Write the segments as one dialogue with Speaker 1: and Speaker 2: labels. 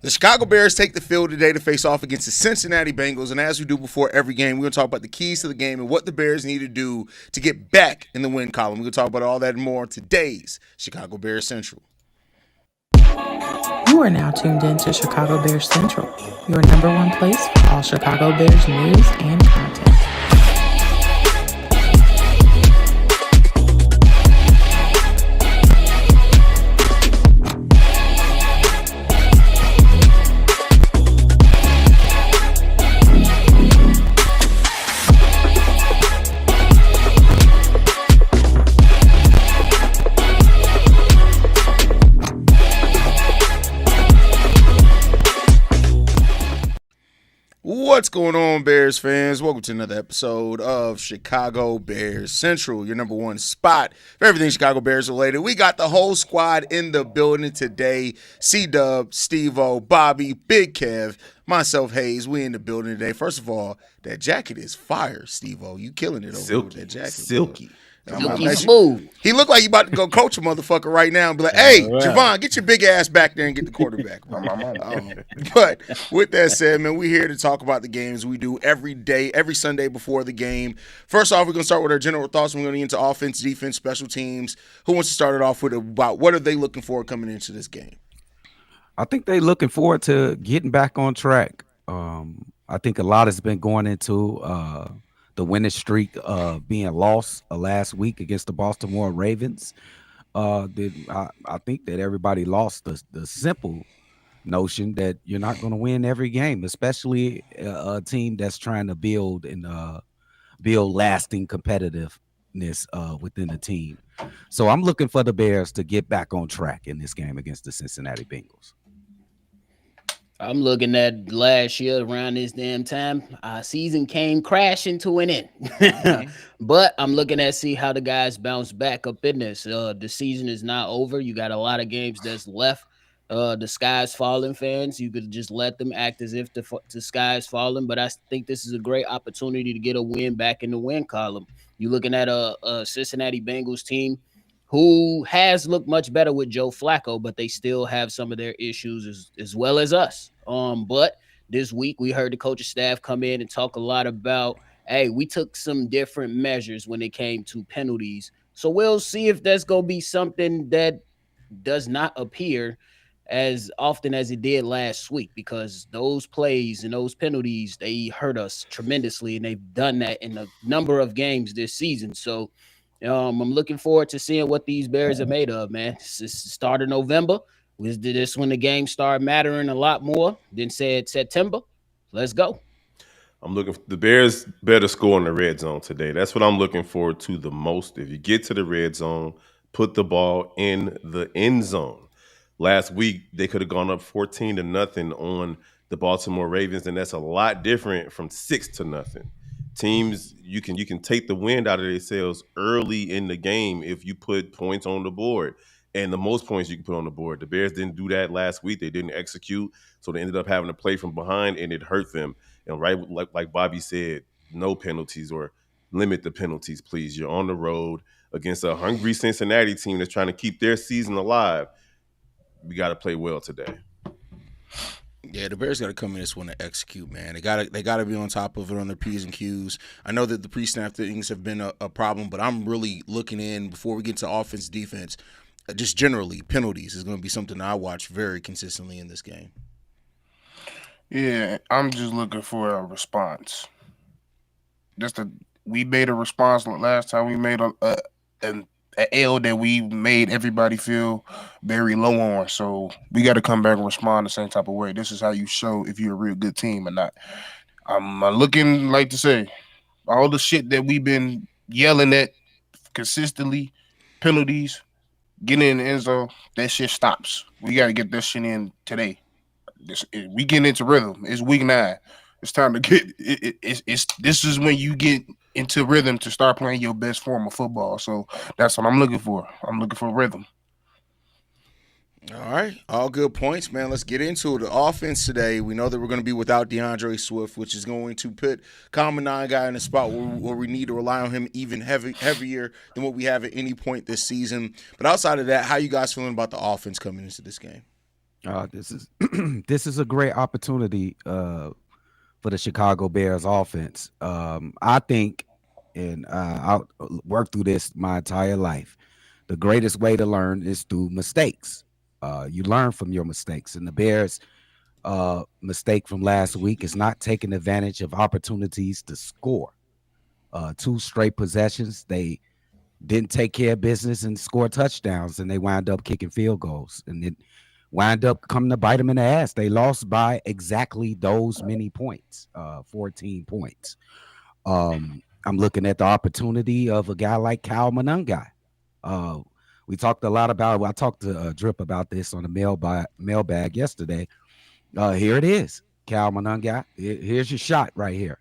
Speaker 1: The Chicago Bears take the field today to face off against the Cincinnati Bengals, and as we do before every game, we're going to talk about the keys to the game and what the Bears need to do to get back in the win column. We're going to talk about all that and more on today's Chicago Bears Central.
Speaker 2: You are now tuned in to Chicago Bears Central, your number one place for all Chicago Bears news and content.
Speaker 1: What's going on, Bears fans? Welcome to another episode of Chicago Bears Central, your number one spot for everything Chicago Bears related. We got the whole squad in the building today. C-Dub, Steve-O, Bobby, Big Kev, myself, Hayes. We in the building today. First of all, that jacket is fire, Steve-O. You killing it over with that jacket.
Speaker 3: Silky.
Speaker 4: Silky smooth.
Speaker 1: He looked like you about to go coach a motherfucker right now and be like, hey, right. Javon, get your big ass back there and get the quarterback. But with that said, man, we're here to talk about the games we do every day, every Sunday before the game. First off, we're going to start with our general thoughts. We're going to get into offense, defense, special teams. Who wants to start it off with about what are they looking for coming into this game?
Speaker 3: I think they're looking forward to getting back on track. I think a lot has been going into the winning streak being lost last week against the Baltimore Ravens. I think that everybody lost the simple notion that you're not going to win every game, especially a team that's trying to build lasting competitiveness within the team. So I'm looking for the Bears to get back on track in this game against the Cincinnati Bengals.
Speaker 4: I'm looking at last year around this damn time. Our season came crashing to an end. But I'm looking at see how the guys bounce back up in this. The season is not over. You got a lot of games that's left. The sky's falling, fans. You could just let them act as if the sky's falling. But I think this is a great opportunity to get a win back in the win column. You're looking at a Cincinnati Bengals team who has looked much better with Joe Flacco, but they still have some of their issues as well as us. But this week we heard the coaching staff come in and talk a lot about, hey, we took some different measures when it came to penalties. So we'll see if that's going to be something that does not appear as often as it did last week, because those plays and those penalties, they hurt us tremendously, and they've done that in a number of games this season. So I'm looking forward to seeing what these Bears are made of, man. It's the start of November. This when the game started mattering a lot more than said September. Let's go.
Speaker 5: I'm looking for the Bears better score in the red zone today. That's what I'm looking forward to the most. If you get to the red zone, put the ball in the end zone. Last week, they could have gone up 14-0 on the Baltimore Ravens, and that's a lot different from 6-0. Teams, you can take the wind out of their sails early in the game if you put points on the board. And the most points you can put on the board. The Bears didn't do that last week. They didn't execute, so they ended up having to play from behind, and it hurt them. And right, like Bobby said, no penalties or limit the penalties, please. You're on the road against a hungry Cincinnati team that's trying to keep their season alive. We got to play well today.
Speaker 1: Yeah, the Bears got to come in this one to execute, man. They got to be on top of it on their P's and Q's. I know that the pre-snap things have been a problem, but I'm really looking in before we get to offense, defense. Just generally, penalties is going to be something I watch very consistently in this game.
Speaker 6: Yeah, I'm just looking for a response. We made a response last time. We made an L that we made everybody feel very low on. So we got to come back and respond the same type of way. This is how you show if you're a real good team or not. I'm looking like to say all the shit that we've been yelling at consistently, penalties, getting in the end zone, that shit stops. We got to get that shit in today. We getting into rhythm. It's week 9. It's time to get this is when you get into rhythm to start playing your best form of football. So that's what I'm looking for. I'm looking for rhythm.
Speaker 1: All right. All good points, man. Let's get into it. The offense today, we know that we're going to be without DeAndre Swift, which is going to put Common 9 guy in a spot where we need to rely on him even heavier than what we have at any point this season. But outside of that, how you guys feeling about the offense coming into this game?
Speaker 3: This is this is a great opportunity for the Chicago Bears offense. I think, and I'll work through this my entire life. The greatest way to learn is through mistakes. You learn from your mistakes, and the Bears' mistake from last week is not taking advantage of opportunities to score. Two straight possessions, they didn't take care of business and score touchdowns, and they wound up kicking field goals, and it wound up coming to bite them in the ass. They lost by exactly those many points, 14 points. I'm looking at the opportunity of a guy like Cal Monungai. Uh, we talked a lot about. I talked to Drip about this on the mailbag yesterday. Here it is, Cal Monungai. Here's your shot right here.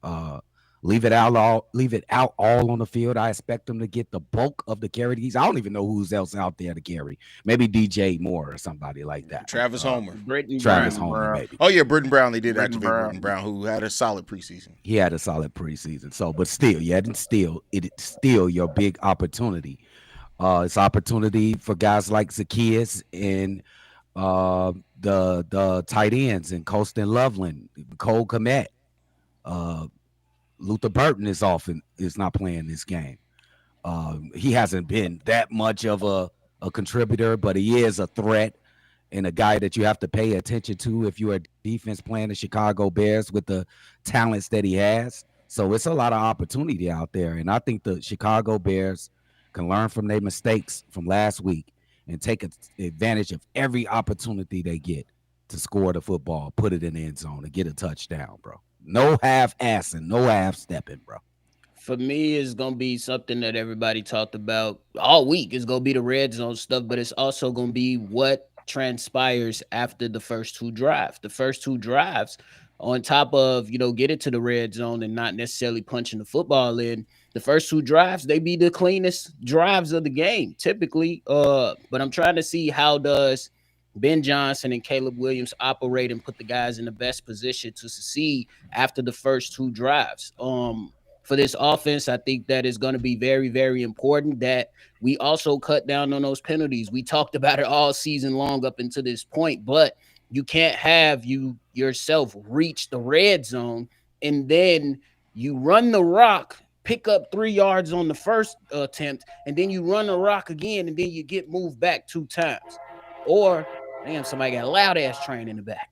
Speaker 3: Uh, leave it out all on the field. I expect them to get the bulk of the carries. I don't even know who's else out there to carry. Maybe DJ Moore or somebody like that.
Speaker 1: Travis Homer.
Speaker 4: Britton
Speaker 3: Travis
Speaker 4: Brown.
Speaker 3: Homer, maybe.
Speaker 1: Oh yeah, Britton Brown. They did
Speaker 6: Britton
Speaker 1: activate
Speaker 6: Brown.
Speaker 1: Britton Brown, who had a solid preseason.
Speaker 3: He had a solid preseason. So, but still, it's still your big opportunity. It's opportunity for guys like Zacchaeus and the tight ends and Colston Loveland, Cole Kmet. Luther Burton is not playing this game. He hasn't been that much of a contributor, but he is a threat and a guy that you have to pay attention to if you're a defense playing the Chicago Bears with the talents that he has. So it's a lot of opportunity out there. And I think the Chicago Bears can learn from their mistakes from last week and take advantage of every opportunity they get to score the football, put it in the end zone, and get a touchdown, bro. No half-assing, no half-stepping, bro.
Speaker 4: For me, it's gonna be something that everybody talked about all week. It's gonna be the red zone stuff, but it's also gonna be what transpires after the first two drives. The first two drives, on top of get it to the red zone and not necessarily punching the football in. The first two drives, they be the cleanest drives of the game, typically. But I'm trying to see how does Ben Johnson and Caleb Williams operate and put the guys in the best position to succeed after the first two drives. For this offense, I think that is going to be very, very important that we also cut down on those penalties. We talked about it all season long up until this point, but you can't have you yourself reach the red zone and then you run the rock, pick up 3 yards on the first attempt, and then you run the rock again, and then you get moved back 2 times. Or damn, somebody got a loud ass train in the back.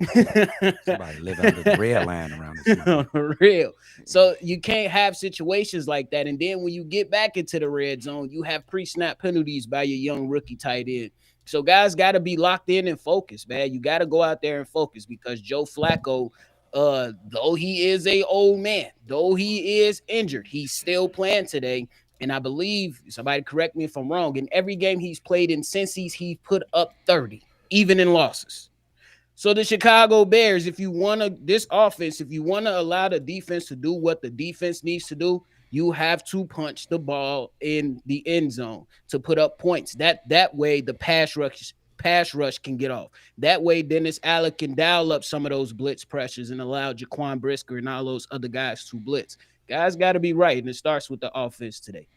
Speaker 3: Somebody live under the rail line around this morning.
Speaker 4: Real. So you can't have situations like that. And then when you get back into the red zone, you have pre-snap penalties by your young rookie tight end. So guys got to be locked in and focused, man. You got to go out there and focus because Joe Flacco, though he is a old man, though he is injured, he's still playing today. And I believe, somebody correct me if I'm wrong, in every game he's played in since he's put up 30. Even in losses. So the Chicago Bears, if you want this offense, if you want to allow the defense to do what the defense needs to do, you have to punch the ball in the end zone to put up points. That way the pass rush can get off. That way Dennis Allen can dial up some of those blitz pressures and allow Jaquan Brisker and all those other guys to blitz. Guys got to be right, and it starts with the offense today.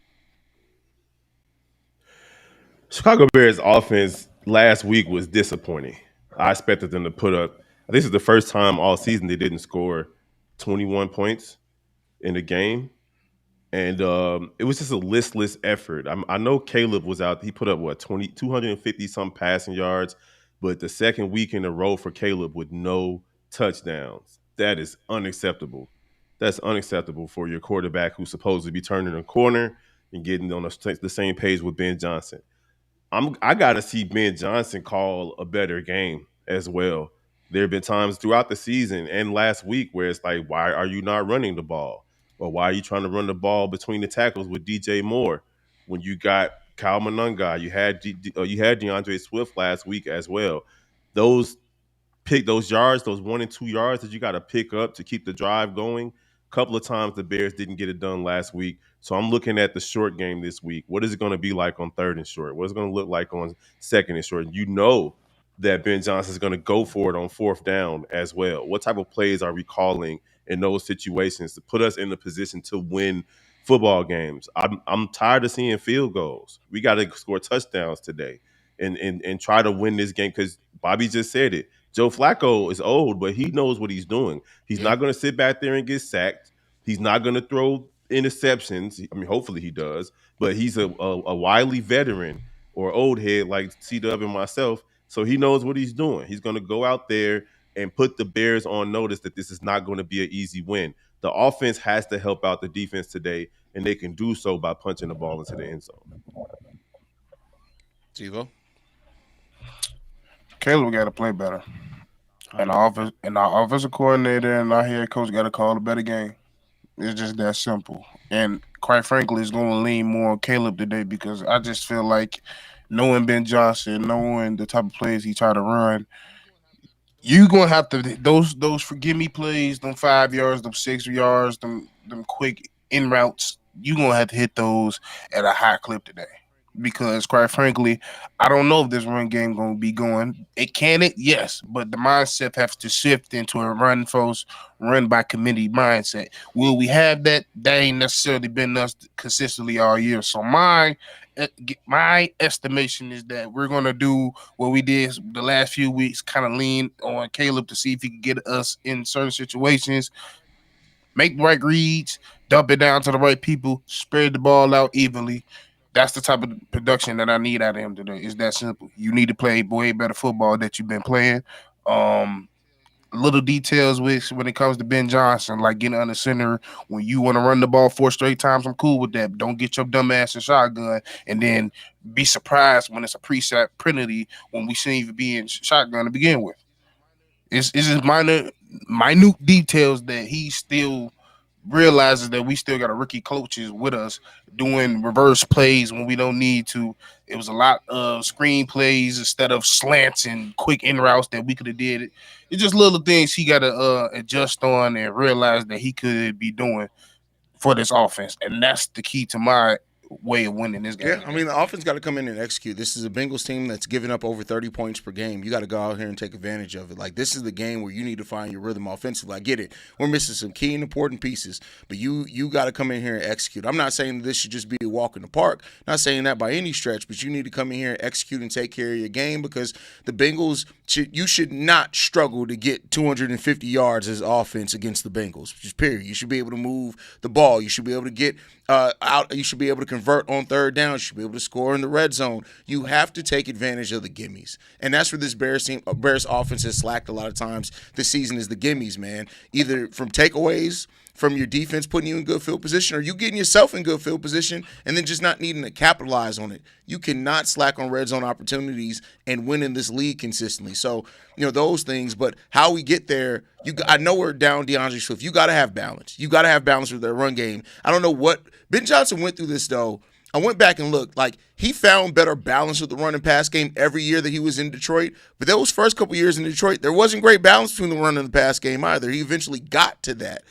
Speaker 5: Chicago Bears offense last week was disappointing. I expected them to put up. This is the first time all season they didn't score 21 points in the game, and it was just a listless effort. I know Caleb was out. He put up 250 some passing yards, but the second week in a row for Caleb with no touchdowns. That is unacceptable. That's unacceptable for your quarterback who's supposed to be turning a corner and getting on the same page with Ben Johnson. I got to see Ben Johnson call a better game as well. There have been times throughout the season and last week where it's like, why are you not running the ball? Or why are you trying to run the ball between the tackles with DJ Moore when you got Kyle Monungai? You had DeAndre Swift last week as well. Those yards, those 1 and 2 yards that you got to pick up to keep the drive going. A couple of times the Bears didn't get it done last week. So I'm looking at the short game this week. What is it going to be like on 3rd and short? What is it going to look like on 2nd and short? You know that Ben Johnson is going to go for it on 4th down as well. What type of plays are we calling in those situations to put us in a position to win football games? I'm tired of seeing field goals. We got to score touchdowns today. and try to win this game, because Bobby just said it. Joe Flacco is old, but he knows what he's doing. He's not going to sit back there and get sacked. He's not going to throw interceptions. I mean, hopefully he does, but he's a wily veteran or old head like C-Dub and myself, so he knows what he's doing. He's going to go out there and put the Bears on notice that this is not going to be an easy win. The offense has to help out the defense today, and they can do so by punching the ball into the end zone.
Speaker 1: Tivo?
Speaker 6: Caleb got to play better. And our offensive coordinator and our head coach got to call a better game. It's just that simple. And quite frankly, it's going to lean more on Caleb today, because I just feel like knowing Ben Johnson, knowing the type of plays he try to run, you going to have to those forgive me plays, them 5 yards, them 6 yards, them quick in routes, you going to have to hit those at a high clip today. Because quite frankly, I don't know if this run game going to be going. Yes, but the mindset has to shift into a run by committee mindset. Will we have that? That ain't necessarily been us consistently all year. So my estimation is that we're going to do what we did the last few weeks, kind of lean on Caleb to see if he can get us in certain situations, make the right reads, dump it down to the right people, spread the ball out evenly. That's the type of production that I need out of him today. It's that simple. You need to play way better football that you've been playing. Little details when it comes to Ben Johnson, like getting under center when you want to run the ball 4 straight times. I'm cool with that. But don't get your dumb ass in shotgun and then be surprised when it's a preset penalty when we shouldn't even be in shotgun to begin with. It's just minute details that he still realizes that we still got a rookie coaches with us doing reverse plays when we don't need to. It was a lot of screen plays instead of slants and quick in routes that we could have did. It's just little things he got to adjust on and realize that he could be doing for this offense. And that's the key to my way of winning this game.
Speaker 1: Yeah, I mean, the offense got to come in and execute. This is a Bengals team that's giving up over 30 points per game. You got to go out here and take advantage of it. Like, this is the game where you need to find your rhythm offensively. I get it. We're missing some key and important pieces, but you got to come in here and execute. I'm not saying this should just be a walk in the park. Not saying that by any stretch, but you need to come in here and execute and take care of your game, because the Bengals, you should not struggle to get 250 yards as offense against the Bengals, just period. You should be able to move the ball. You should be able to get out. You should be able to convert on third down. You should be able to score in the red zone. You have to take advantage of the gimmies, and that's where this Bears offense has slacked a lot of times this season, is the gimmies, man. Either from takeaways from your defense putting you in good field position, or you getting yourself in good field position and then just not needing to capitalize on it. You cannot slack on red zone opportunities and win in this league consistently. So, those things, but how we get there, I know we're down DeAndre Swift. You got to have balance. You got to have balance with their run game. I don't know what Ben Johnson went through this, though. I went back and looked. Like, he found better balance with the run and pass game every year that he was in Detroit. But those first couple years in Detroit, there wasn't great balance between the run and the pass game either. He eventually got to that.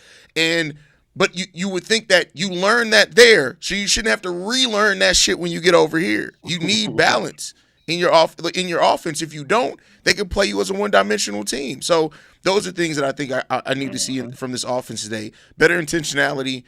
Speaker 1: But you would think that you learned that there, so you shouldn't have to relearn that shit when you get over here. You need balance in your offense. If you don't, they can play you as a one-dimensional team. So those are things that I think I need to see from this offense today. Better intentionality,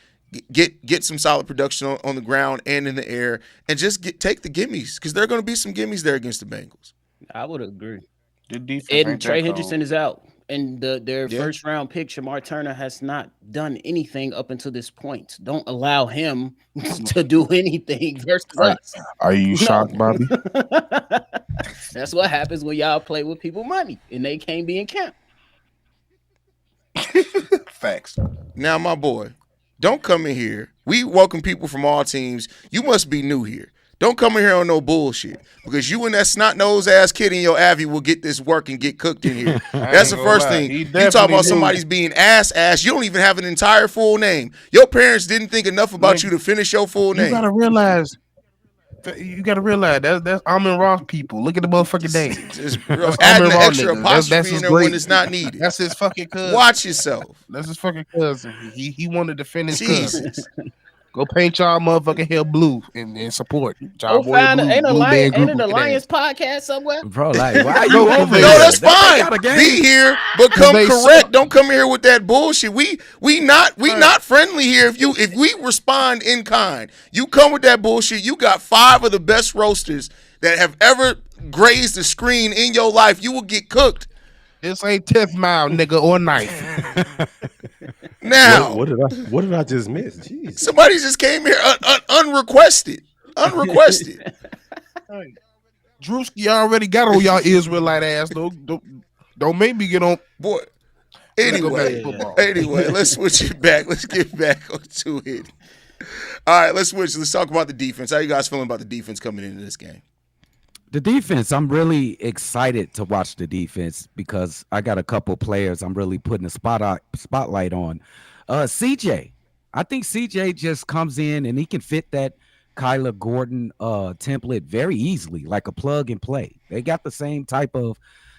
Speaker 1: get some solid production on the ground and in the air, and just take the gimmies, because there are going to be some gimmies there against the Bengals.
Speaker 4: I would agree.
Speaker 6: And
Speaker 4: Trey Hendrickson is out. And their first-round pick, Shamar Turner, has not done anything up until this point. Don't allow him to do anything versus us.
Speaker 6: Are you shocked, Bobby?
Speaker 4: That's what happens when y'all play with people money, and they can't be in camp.
Speaker 6: Facts.
Speaker 1: Now, my boy, don't come in here. We welcome people from all teams. You must be new here. Don't come in here on no bullshit, because you and that snot-nosed ass kid in your Avi will get this work and get cooked in here. That's the first thing. You talk about somebody's being ass. You don't even have an entire full name. Your parents didn't think enough about you to finish your full name.
Speaker 6: You gotta realize that's Amon Ross people. Look at the motherfucking name.
Speaker 1: Adding the extra apostrophe in there when it's not needed.
Speaker 6: That's his fucking cousin.
Speaker 1: Watch yourself.
Speaker 6: That's his fucking cousin. He wanted to finish cousin. Go paint y'all motherfucking hair blue and support.
Speaker 4: Ain't it a Lions podcast somewhere?
Speaker 3: Bro, like, why are you over
Speaker 1: there? No, that's fine. Be here, but come correct. Don't come here with that bullshit. We not friendly here. If we respond in kind, you come with that bullshit. You got 5 of the best roasters that have ever grazed the screen in your life, you will get cooked.
Speaker 6: This ain't 10th mile, nigga, or knife.
Speaker 1: Now,
Speaker 5: What did I just miss? Jeez.
Speaker 1: somebody just came here unrequested. Unrequested.
Speaker 6: Drewski already got on y'all Israelite ass. Don't make me get on.
Speaker 1: Boy.
Speaker 6: Anyway,
Speaker 1: Let's switch it back. Let's get back onto it. All right, let's switch. Let's talk about the defense. How you guys feeling about the defense coming into this game?
Speaker 3: The defense, I'm really excited to watch the defense because I got a couple players I'm really putting a spotlight on. CJ, I think CJ just comes in and he can fit that Kyler Gordon template very easily, like a plug and play. They got the same type of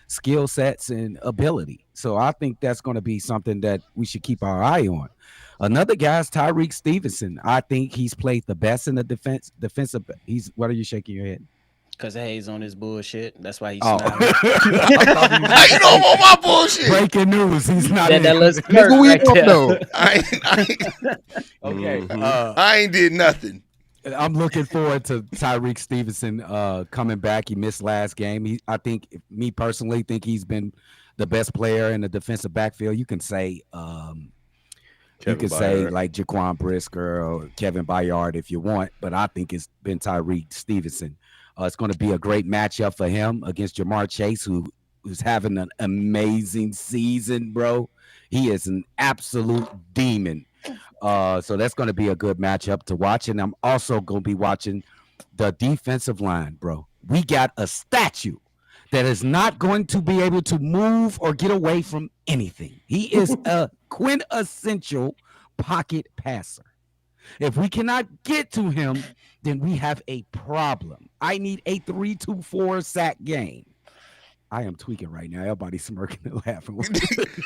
Speaker 3: skill sets and ability. So I think that's going to be something that we should keep our eye on. Another guy is Tyreek Stevenson. I think he's played the best in the defensive. What are you shaking your head?
Speaker 4: Because Hayes on his bullshit. That's why he's
Speaker 1: How you know I'm on my bullshit?
Speaker 3: Breaking news. He's not in.
Speaker 4: that looks
Speaker 6: Nigga, we don't know.
Speaker 1: I ain't did nothing.
Speaker 3: I'm looking forward to Tyreek Stevenson coming back. He missed last game. I think he's been the best player in the defensive backfield. You can say like Jaquan Brisker or Kevin Byard if you want, but I think it's been Tyreek Stevenson. It's going to be a great matchup for him against Jamar Chase, who's having an amazing season, bro. He is an absolute demon. So that's going to be a good matchup to watch. And I'm also going to be watching the defensive line, bro. We got a statue that is not going to be able to move or get away from anything. He is a quintessential pocket passer. If we cannot get to him, then we have a problem. I need a 3-4 sack game. I am tweaking right now. Everybody's smirking and laughing.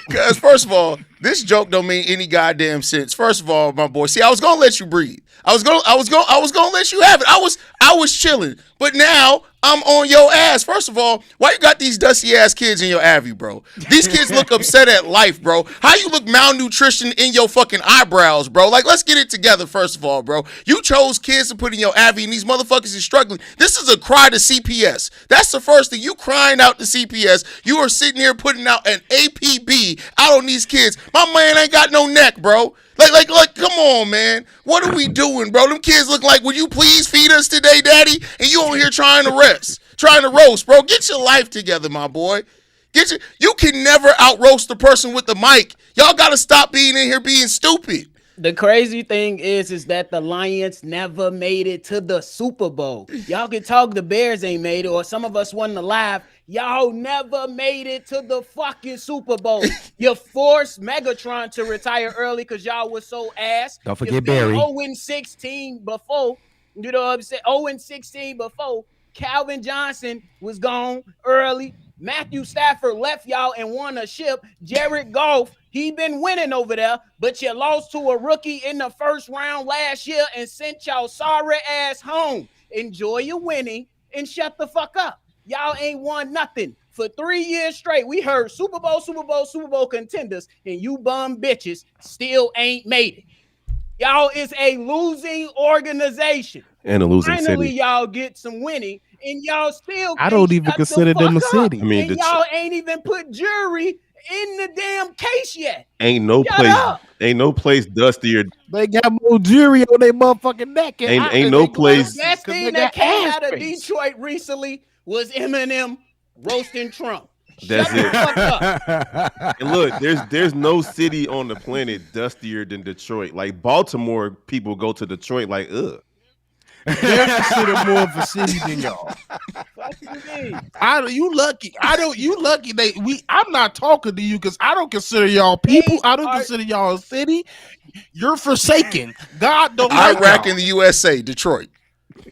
Speaker 1: Because first of all, this joke don't mean any goddamn sense. First of all, my boy, see, I was gonna let you breathe. I was gonna let you have it. I was chilling, but now I'm on your ass. First of all, why you got these dusty ass kids in your Avi, bro? These kids look upset at life, bro. How you look malnutrition in your fucking eyebrows, bro? Like, let's get it together, first of all, bro. You chose kids to put in your Avi, and these motherfuckers is struggling. This is a cry to CPS. That's the first thing. You crying out to CPS. You are sitting here putting out an APB out on these kids. My man ain't got no neck, bro. Like, come on, man. What are we doing, bro? Them kids look like, would you please feed us today, daddy? And you over here trying to roast, bro. Get your life together, my boy. You can never out-roast the person with the mic. Y'all got to stop being in here being stupid.
Speaker 4: The crazy thing is that the Lions never made it to the Super Bowl. Y'all can talk the Bears ain't made it, or some of us wasn't alive. Y'all never made it to the fucking Super Bowl. You forced Megatron to retire early because y'all was so ass.
Speaker 3: Don't forget Barry.
Speaker 4: 0-16 before, you know what I'm saying? 0-16 before. Calvin Johnson was gone early. Matthew Stafford left y'all and won a ship. Jared Goff, he been winning over there, but you lost to a rookie in the first round last year and sent y'all sorry ass home. Enjoy your winning and shut the fuck up. Y'all ain't won nothing. For 3 years straight, we heard Super Bowl contenders, and you bum bitches still ain't made it. Y'all is a losing organization.
Speaker 5: And a losing
Speaker 4: Finally,
Speaker 5: city.
Speaker 4: y'all get some winning, and y'all still
Speaker 6: I don't even consider them a city.
Speaker 5: I mean,
Speaker 4: and y'all ain't even put jury in the damn case yet.
Speaker 5: Ain't no place dustier.
Speaker 6: They got more jury on their motherfucking neck.
Speaker 5: Ain't no place.
Speaker 4: The best thing that came out of Detroit recently was Eminem roasting Trump.
Speaker 5: That's
Speaker 4: Shut the fuck up.
Speaker 5: And look, there's no city on the planet dustier than Detroit. Like Baltimore, people go to Detroit like, ugh.
Speaker 6: They're considered more of a city than y'all. You lucky. You lucky. I'm not talking to you because I don't consider y'all people. I don't consider y'all a city. You're forsaken. God don't like
Speaker 1: Iraq
Speaker 6: y'all.
Speaker 1: in the USA, Detroit.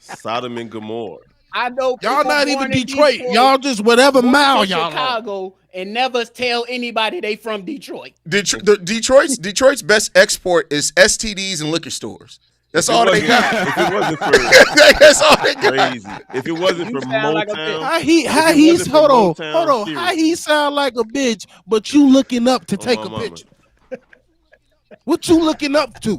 Speaker 5: Sodom and Gomorrah.
Speaker 4: I know
Speaker 6: y'all not even Detroit. Y'all just whatever mile y'all
Speaker 4: Chicago and never tell anybody they from Detroit.
Speaker 1: Detroit's best export is STDs and liquor stores. That's all they got.
Speaker 5: If it wasn't for
Speaker 1: that's all they got.
Speaker 5: crazy. If it wasn't for Motown,
Speaker 6: how he sound like a bitch, but you looking up to take a picture. What you looking up to?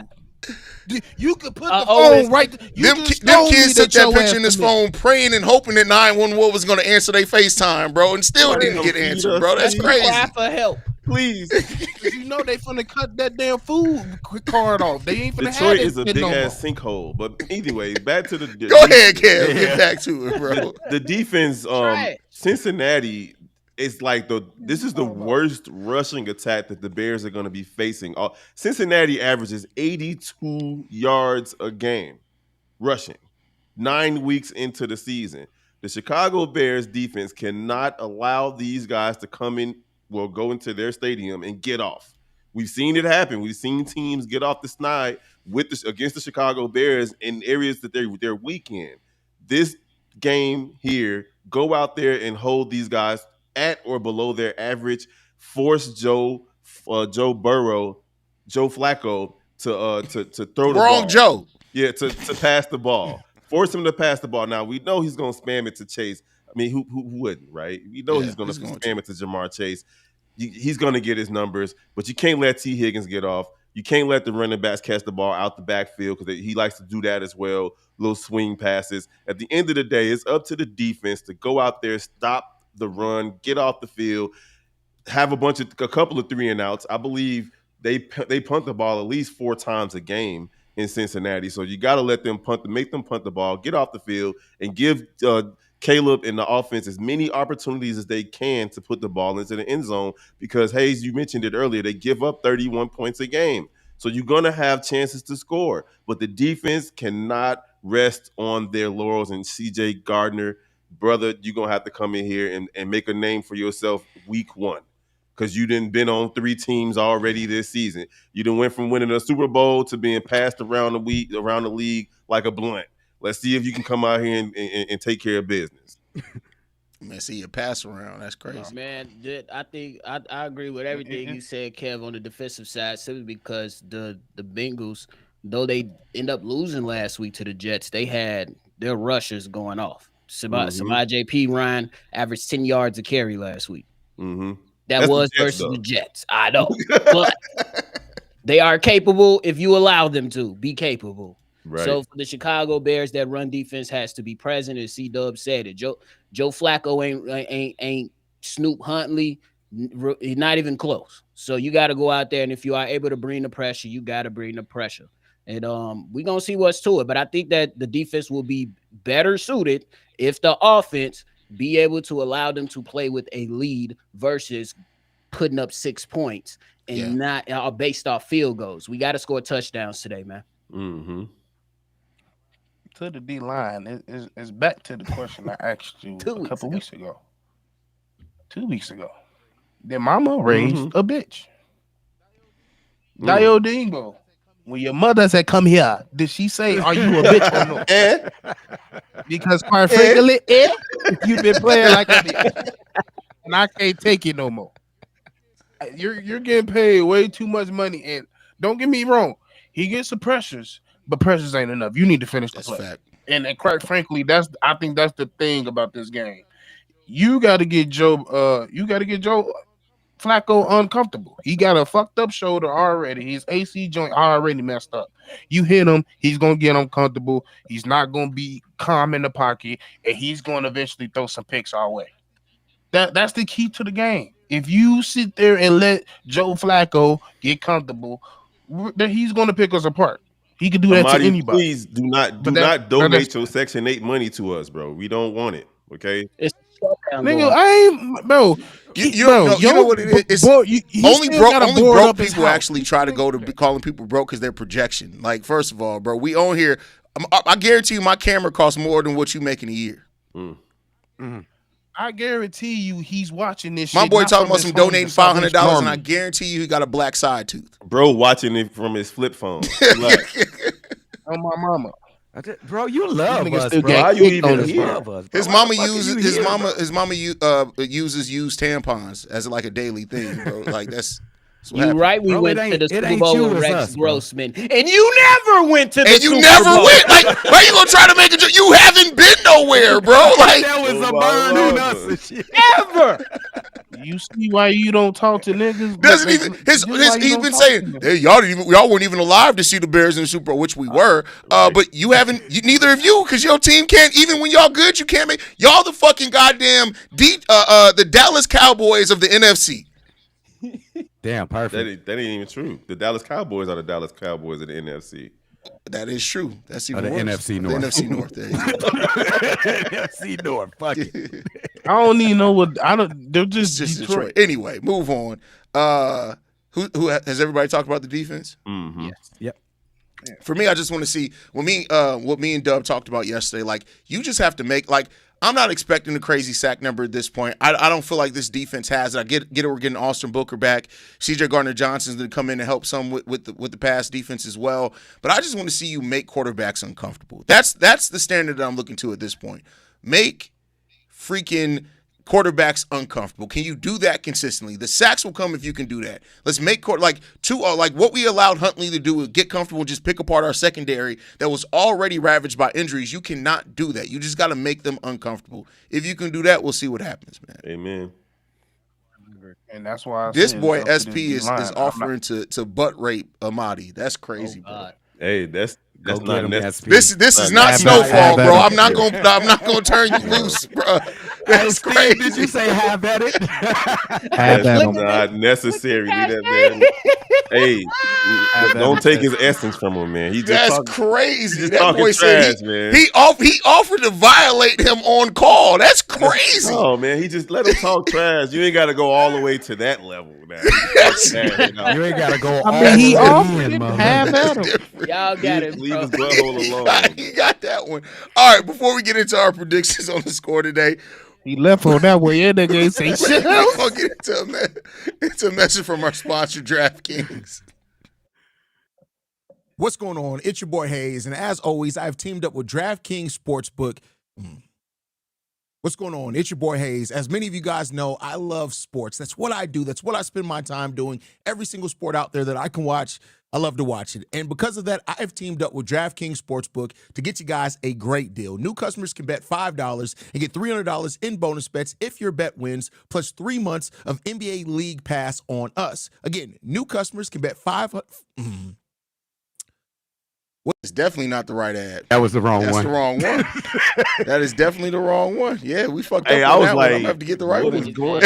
Speaker 6: You could put the
Speaker 4: always-
Speaker 6: phone right.
Speaker 1: Them kids took that picture in his phone, praying and hoping that 911 was going to answer their FaceTime, bro, and still didn't get answered, bro. That's crazy.
Speaker 4: Cry for help.
Speaker 5: Please.
Speaker 6: You know they finna cut that damn food card off. They ain't finna
Speaker 5: Detroit
Speaker 6: have
Speaker 5: is a
Speaker 6: that
Speaker 5: big
Speaker 6: no
Speaker 5: ass
Speaker 6: more.
Speaker 5: sinkhole. But anyway, back to the
Speaker 1: Go ahead, Kev. Get back to it, bro.
Speaker 5: the defense.
Speaker 4: Trash.
Speaker 5: Cincinnati is like this is the worst rushing attack that the Bears are going to be facing. Cincinnati averages 82 yards a game rushing 9 weeks into the season. The Chicago Bears defense cannot allow these guys to come in, go into their stadium and get off. We've seen it happen. We've seen teams get off the snide against the Chicago Bears in areas that they're weak in. This game here, go out there and hold these guys at or below their average. Force Joe Flacco to throw the ball.
Speaker 1: Wrong Joe.
Speaker 5: Yeah, to pass the ball. Force him to pass the ball. Now we know he's going to spam it to Chase. I mean, who wouldn't, right? We know he's going to spam it to Jamar Chase. He's going to get his numbers, but you can't let T. Higgins get off. You can't let the running backs catch the ball out the backfield because he likes to do that as well, little swing passes. At the end of the day, it's up to the defense to go out there, stop the run, get off the field, have a couple of 3-and-outs. I believe they punt the ball at least 4 times a game in Cincinnati. So you got to let them make them punt the ball, get off the field, and give Caleb and the offense as many opportunities as they can to put the ball into the end zone because, Hayes, you mentioned it earlier, they give up 31 points a game. So you're going to have chances to score. But the defense cannot rest on their laurels. And C.J. Gardner, brother, you're going to have to come in here and make a name for yourself week 1 because you done been on 3 teams already this season. You done went from winning a Super Bowl to being passed around the league like a blunt. Let's see if you can come out here and take care of business.
Speaker 1: Man, see you pass around. That's crazy.
Speaker 4: Man, I think I agree with everything you said, Kev, on the defensive side, simply because the Bengals, though they end up losing last week to the Jets, they had their rushers going off. Samaj P. Ryan averaged 10 yards a carry last week.
Speaker 5: Mm-hmm.
Speaker 4: That was versus the Jets. I know. But they are capable if you allow them to be capable.
Speaker 5: Right.
Speaker 4: So for the Chicago Bears, that run defense has to be present. As C-Dub said it, Joe Flacco ain't Snoop Huntley, not even close. So you got to go out there, and if you are able to bring the pressure, you got to bring the pressure. And we're gonna see what's to it. But I think that the defense will be better suited if the offense be able to allow them to play with a lead versus putting up 6 points and not based off field goals. We got to score touchdowns today, man.
Speaker 5: Mm-hmm.
Speaker 6: To the D line, it's back to the question I asked you a couple weeks ago. 2 weeks ago. Their mama raised a bitch. Dio Dingo. When your mother said, come here, did she say, are you a bitch or no? Because quite frankly, you've been playing like a bitch. And I can't take it no more. You're getting paid way too much money. And don't get me wrong, he gets the pressures, but pressures ain't enough. You need to finish the play.
Speaker 1: Fact.
Speaker 6: And quite frankly, I think that's the thing about this game. You got to get Joe Flacco uncomfortable. He got a fucked up shoulder already. His AC joint already messed up. You hit him, he's gonna get uncomfortable. He's not gonna be calm in the pocket, and he's gonna eventually throw some picks our way. That's the key to the game. If you sit there and let Joe Flacco get comfortable, he's gonna pick us apart. He could do that to anybody.
Speaker 5: Please do not donate your Section 8 money to us, bro. We don't want it. Okay.
Speaker 6: Nigga, I ain't, bro.
Speaker 1: You know what it is? It's only broke people actually try to go to calling people broke because they're projection. Like, first of all, bro, we on here. I guarantee you, my camera costs more than what you make in a year.
Speaker 6: I guarantee you, he's watching this.
Speaker 1: My boy talking about some donating $500, and I guarantee you, he got a black side tooth.
Speaker 5: Bro, watching it from his flip phone.
Speaker 6: On my mama.
Speaker 3: Bro, you love us, bro.
Speaker 5: Why you even here?
Speaker 1: His mama uses used tampons as like a daily thing, bro. Like that's
Speaker 4: You right. We
Speaker 3: Bro,
Speaker 4: went to the
Speaker 3: it
Speaker 4: Super
Speaker 3: ain't
Speaker 4: Bowl
Speaker 3: you,
Speaker 4: with
Speaker 3: it's
Speaker 4: Rex
Speaker 3: us, bro.
Speaker 4: Grossman, and you never went to the
Speaker 1: And you
Speaker 4: Super
Speaker 1: never
Speaker 4: Bowl.
Speaker 1: went. Like, why you gonna try to make it? You haven't been nowhere, bro. Like,
Speaker 3: that was a
Speaker 5: Oh,
Speaker 3: burn
Speaker 5: my
Speaker 3: on
Speaker 5: mama.
Speaker 3: us and shit.
Speaker 4: Ever.
Speaker 6: You see why you don't talk to niggas?
Speaker 1: doesn't
Speaker 6: Look,
Speaker 1: even
Speaker 6: this is why you
Speaker 1: he's
Speaker 6: don't
Speaker 1: been
Speaker 6: talk to
Speaker 1: saying,
Speaker 6: them.
Speaker 1: hey, y'all weren't even alive to see the Bears in the Super Bowl, which we were. But you haven't. Neither of you, because your team can't. Even when y'all good, you can't make. Y'all the fucking goddamn the Dallas Cowboys of the NFC.
Speaker 3: Damn, perfect.
Speaker 5: That ain't even true. The Dallas Cowboys are the Dallas Cowboys of the NFC.
Speaker 1: That is true. That's even
Speaker 3: the
Speaker 1: worse.
Speaker 3: NFC North.
Speaker 1: The NFC North. There you go.
Speaker 3: NFC North. Fuck it.
Speaker 6: I don't even know what I don't. They're
Speaker 1: It's
Speaker 6: just,
Speaker 1: just
Speaker 6: Detroit.
Speaker 1: Detroit. Anyway, move on. Who has everybody talked about the defense?
Speaker 5: Mm-hmm.
Speaker 4: Yes.
Speaker 3: Yep.
Speaker 1: For me, I just want to see what me and Dub talked about yesterday. Like, you just have to make, like, I'm not expecting a crazy sack number at this point. I don't feel like this defense has it. I get it. We're getting Austin Booker back. C.J. Gardner-Johnson's going to come in and help some with the pass defense as well. But I just want to see you make quarterbacks uncomfortable. That's the standard that I'm looking to at this point. Make freaking quarterbacks uncomfortable. Can you do that consistently? The sacks will come if you can do that. Let's make like what we allowed Huntley to do, get comfortable, just pick apart our secondary that was already ravaged by injuries. You cannot do that. You just got to make them uncomfortable. If you can do that, we'll see what happens, man.
Speaker 5: Amen.
Speaker 6: And that's why
Speaker 1: This
Speaker 6: said
Speaker 1: boy
Speaker 6: it's up to
Speaker 1: SP
Speaker 6: this
Speaker 1: is
Speaker 6: line. I'm
Speaker 1: offering to butt rape Amadi. That's crazy, bro.
Speaker 4: God.
Speaker 5: Hey, that's
Speaker 3: Go
Speaker 5: not
Speaker 3: get him,
Speaker 5: necessary.
Speaker 3: SP.
Speaker 1: This is
Speaker 5: Nah,
Speaker 1: not
Speaker 5: nah,
Speaker 1: Snowfall,
Speaker 3: nah,
Speaker 1: bro.
Speaker 3: nah,
Speaker 1: I'm not gonna turn you loose, bro. That's
Speaker 3: Steve,
Speaker 1: crazy.
Speaker 3: did you say have at it?
Speaker 6: Have
Speaker 5: That's
Speaker 6: that
Speaker 4: Look
Speaker 6: on.
Speaker 4: at
Speaker 5: not necessary. Leave that man. Hey, don't take his essence from him, man. He just
Speaker 1: That's
Speaker 5: talking,
Speaker 1: crazy.
Speaker 5: just
Speaker 1: That
Speaker 5: talking
Speaker 1: boy said
Speaker 5: trash, man.
Speaker 1: he offered to violate him on call. That's crazy.
Speaker 5: Oh man, he just let him talk trash. You ain't got to go all the way to that level. Now.
Speaker 3: You ain't gotta go all
Speaker 6: I mean, he
Speaker 3: the way
Speaker 6: offered
Speaker 3: in,
Speaker 6: it. Have
Speaker 3: motherfucker.
Speaker 6: at him.
Speaker 1: Different.
Speaker 4: Y'all got it,
Speaker 5: Leave
Speaker 4: bro.
Speaker 5: his butthole alone.
Speaker 1: He got that one. All right, before we get into our predictions on the score today,
Speaker 6: He left on that way. Yeah, nigga ain't say shit
Speaker 1: we're
Speaker 6: else.
Speaker 1: gonna get into a message from our sponsor, DraftKings. What's going on? It's your boy Hayes, and as always, I've teamed up with DraftKings Sportsbook. What's going on? It's your boy Hayes. As many of you guys know, I love sports. That's what I do. That's what I spend my time doing. Every single sport out there that I can watch, I love to watch it. And because of that, I've teamed up with DraftKings Sportsbook to get you guys a great deal. New customers can bet $5 and get $300 in bonus bets if your bet wins, plus 3 months of NBA League Pass on us. Again, new customers can bet $500. Well, it's definitely not the right ad.
Speaker 3: That was the wrong
Speaker 1: That's
Speaker 3: one.
Speaker 1: the wrong one. That is definitely the wrong one. Yeah, we fucked up
Speaker 5: Hey,
Speaker 1: on
Speaker 5: I was
Speaker 1: that one. I'm
Speaker 5: like,
Speaker 1: gonna have to get the right
Speaker 5: what
Speaker 1: one.
Speaker 5: is going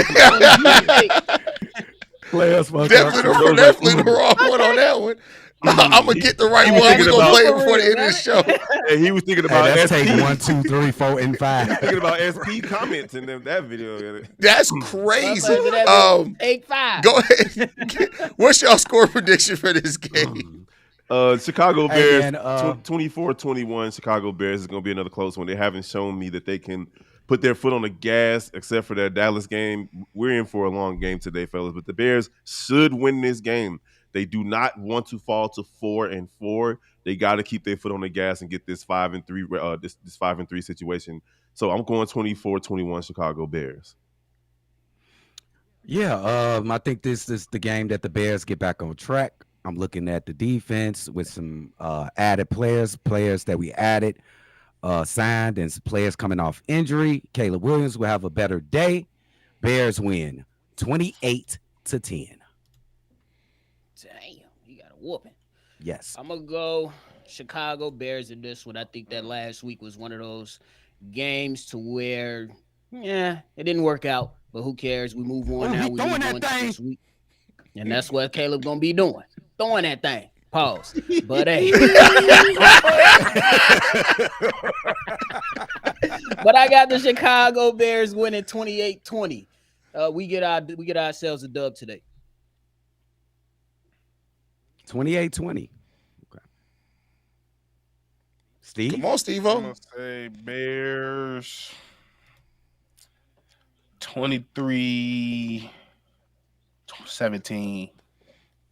Speaker 3: Players fucked
Speaker 1: Definitely,
Speaker 3: up.
Speaker 1: definitely the wrong one on that one. I'm gonna get the right
Speaker 5: He was
Speaker 1: one. We're
Speaker 5: thinking
Speaker 1: gonna
Speaker 5: about-
Speaker 1: play it before the end of the show.
Speaker 5: Hey, he was thinking
Speaker 3: Hey,
Speaker 5: about
Speaker 3: let's
Speaker 5: SP.
Speaker 3: take 1, 2, 3, 4, and 5.
Speaker 5: Thinking about SP comments in that video.
Speaker 1: That's crazy.
Speaker 4: Take 5.
Speaker 1: Go ahead. What's y'all score prediction for this game?
Speaker 5: Chicago
Speaker 3: Hey,
Speaker 5: Bears,
Speaker 3: man,
Speaker 5: 24-21. Chicago Bears is going to be another close one. They haven't shown me that they can put their foot on the gas, except for that Dallas game. We're in for a long game today, fellas. But the Bears should win this game. They do not want to fall to 4-4. They got to keep their foot on the gas and get this 5-3, this 5-3 situation. So I'm going 24-21 Chicago Bears.
Speaker 3: Yeah, I think this is the game that the Bears get back on track. I'm looking at the defense with some added players that we added, signed, and some players coming off injury. Caleb Williams will have a better day. Bears win 28-10.
Speaker 4: Damn, you got a whooping.
Speaker 3: Yes.
Speaker 4: I'm gonna go Chicago Bears in this one. I think that last week was one of those games to where, it didn't work out, but who cares? We move on now.
Speaker 3: He
Speaker 4: We
Speaker 3: throwing
Speaker 4: move
Speaker 3: that
Speaker 4: on to
Speaker 3: thing.
Speaker 4: this week. And that's what Caleb gonna be doing. Throwing that thing. Pause. But hey. But I got the Chicago Bears winning 28-20. We get ourselves a dub today.
Speaker 3: 28-20. Okay. Steve?
Speaker 1: Come on,
Speaker 6: I'm
Speaker 1: Steve-O.
Speaker 6: gonna say Bears 23-17.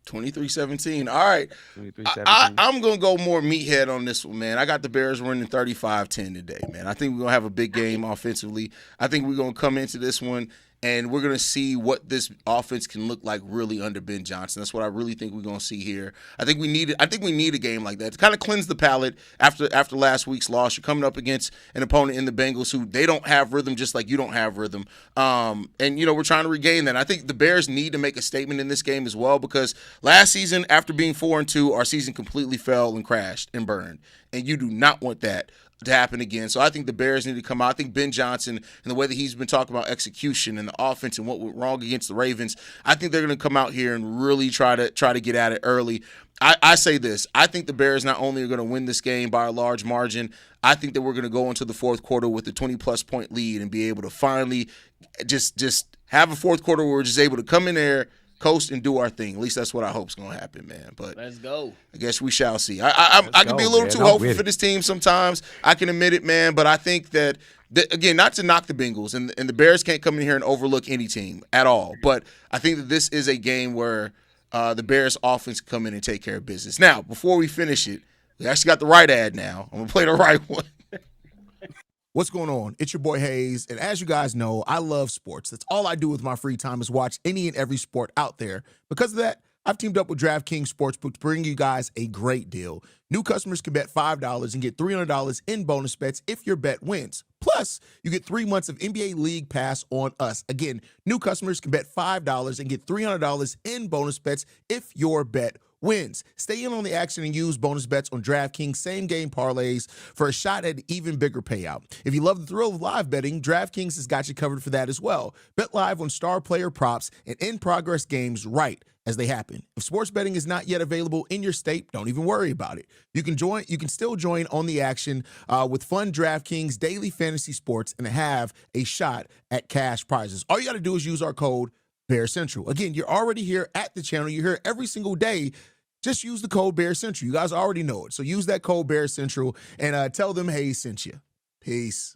Speaker 1: 23-17. All right.
Speaker 3: 23-17.
Speaker 1: I'm going to go more meathead on this one, man. I got the Bears winning 35-10 today, man. I think we're going to have a big game offensively. I think we're going to come into this one and we're going to see what this offense can look like really under Ben Johnson. That's what I really think we're going to see here. I think we need a game like that to kind of cleanse the palate after last week's loss. You're coming up against an opponent in the Bengals who they don't have rhythm just like you don't have rhythm. And we're trying to regain that. I think the Bears need to make a statement in this game as well, because last season, after being 4-2, our season completely fell and crashed and burned. And you do not want that to happen again. So I think the Bears need to come out. I think Ben Johnson and the way that he's been talking about execution and the offense and what went wrong against the Ravens, I think they're going to come out here and really try to get at it early. I say this. I think the Bears not only are going to win this game by a large margin, I think that we're going to go into the fourth quarter with a 20-plus point lead and be able to finally just have a fourth quarter where we're just able to come in there, coast, and do our thing. At least that's what I hope is going to happen, man. But
Speaker 4: let's go.
Speaker 1: I guess we shall see. I can be a little too hopeful for this team sometimes. I can admit it, man. But I think that again, not to knock the Bengals, and the Bears can't come in here and overlook any team at all. But I think that this is a game where the Bears offense come in and take care of business. Now, before we finish it, we actually got the right ad now. I'm going to play the right one.
Speaker 7: What's going on? It's your boy Hayes, and as you guys know, I love sports. That's all I do with my free time is watch any and every sport out there. Because of that, I've teamed up with DraftKings Sportsbook to bring you guys a great deal. New customers can bet $5 and get $300 in bonus bets if your bet wins. Plus, you get 3 months of NBA League Pass on us. Again, new customers can bet $5 and get $300 in bonus bets if your bet wins. Stay in on the action and use bonus bets on DraftKings same-game parlays for a shot at an even bigger payout. If you love the thrill of live betting, DraftKings has got you covered for that as well. Bet live on star player props and in-progress games right as they happen. If sports betting is not yet available in your state, don't even worry about it. You can still join on the action with fun DraftKings daily fantasy sports and have a shot at cash prizes. All you got to do is use our code Bear Central. Again, you're already here at the channel. You're here every single day. Just use the code Bear Central. You guys already know it. So use that code Bear Central and tell them Hayes sent you. Peace.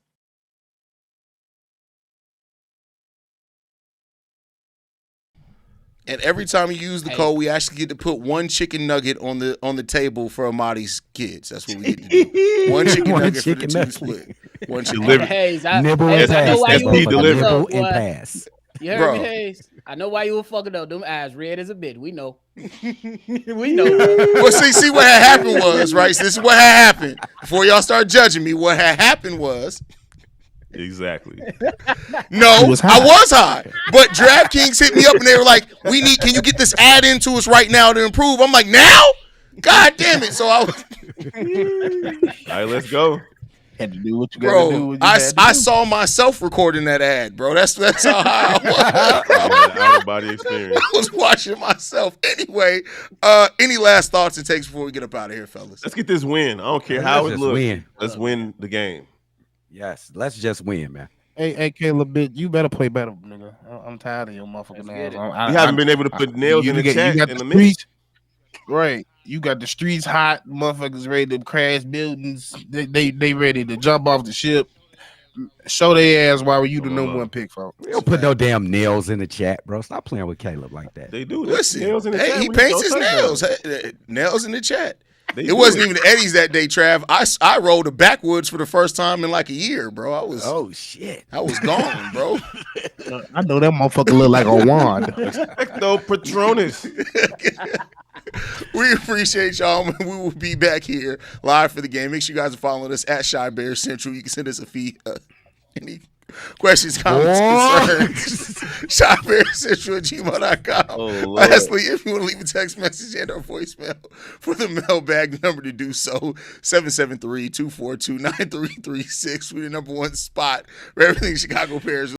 Speaker 1: And every time you use the code, we actually get to put one chicken nugget on the table for Amadi's kids. That's what we get to do. One chicken nugget for the team split. One chicken nugget.
Speaker 4: Hayes,
Speaker 3: Nibble
Speaker 4: Hayes,
Speaker 3: and
Speaker 4: I know
Speaker 3: pass.
Speaker 4: why you were
Speaker 3: Nibble
Speaker 4: fucking
Speaker 3: and
Speaker 4: up, boy.
Speaker 3: pass.
Speaker 4: You heard
Speaker 1: Bro.
Speaker 4: me, Hayes? I know why you were fucking up. Them eyes red as a bit. We know. We know. Bro.
Speaker 1: Well, see what had happened was, right? So this is what had happened. Before y'all start judging me, what had happened was,
Speaker 5: Exactly.
Speaker 1: no, I was high. But DraftKings hit me up and they were like, can you get this ad into us right now to improve? I'm like, now? God damn it. So I was,
Speaker 5: All right, let's go.
Speaker 6: Had to do what you got to do.
Speaker 1: bro,
Speaker 6: what you had to
Speaker 1: I
Speaker 6: do.
Speaker 1: saw myself recording that ad, bro. That's how high I was.
Speaker 5: Out of body experience.
Speaker 1: I was watching myself. Anyway, any last thoughts and takes before we get up out of here, fellas?
Speaker 5: Let's get this win. I don't care
Speaker 3: Let's
Speaker 5: how it
Speaker 3: just
Speaker 5: looks.
Speaker 3: win.
Speaker 5: Let's win the game.
Speaker 3: Yes, let's just win, man.
Speaker 6: Hey, Caleb, you better play better, nigga. I'm tired of your motherfucking
Speaker 4: Let's get
Speaker 6: ass.
Speaker 5: You haven't been able to put nails in the chat
Speaker 6: got
Speaker 5: in
Speaker 6: the
Speaker 5: a minute.
Speaker 6: streets, right? You got the streets hot, motherfuckers ready to crash buildings. They ready to jump off the ship. Show their ass why were you the number one pick, folks.
Speaker 3: We don't put no damn nails in the chat, bro. Stop playing with Caleb like that.
Speaker 5: They do.
Speaker 1: Listen,
Speaker 5: Nails in the
Speaker 1: hey,
Speaker 5: chat.
Speaker 1: he
Speaker 5: We
Speaker 1: paints
Speaker 5: don't
Speaker 1: his
Speaker 5: touch
Speaker 1: nails.
Speaker 5: that.
Speaker 1: Hey, nails in the chat.
Speaker 5: They
Speaker 1: It
Speaker 5: do
Speaker 1: wasn't even the Eddies that day, Trav. I rolled a backwoods for the first time in like a year, bro. I was
Speaker 3: Shit.
Speaker 1: gone, bro.
Speaker 6: I know that motherfucker look like a wand.
Speaker 5: No Patronus.
Speaker 1: We appreciate y'all. We will be back here live for the game. Make sure you guys are following us at Shy Bear Central. You can send us a feed. Any questions, comments, concerns, ShyBearCentral@gmail.com.
Speaker 5: Oh, Lord.
Speaker 1: Lastly, if you want to leave a text message and or voicemail for the mailbag, number to do so, 773-242-9336. We're the number one spot for everything Chicago Bears.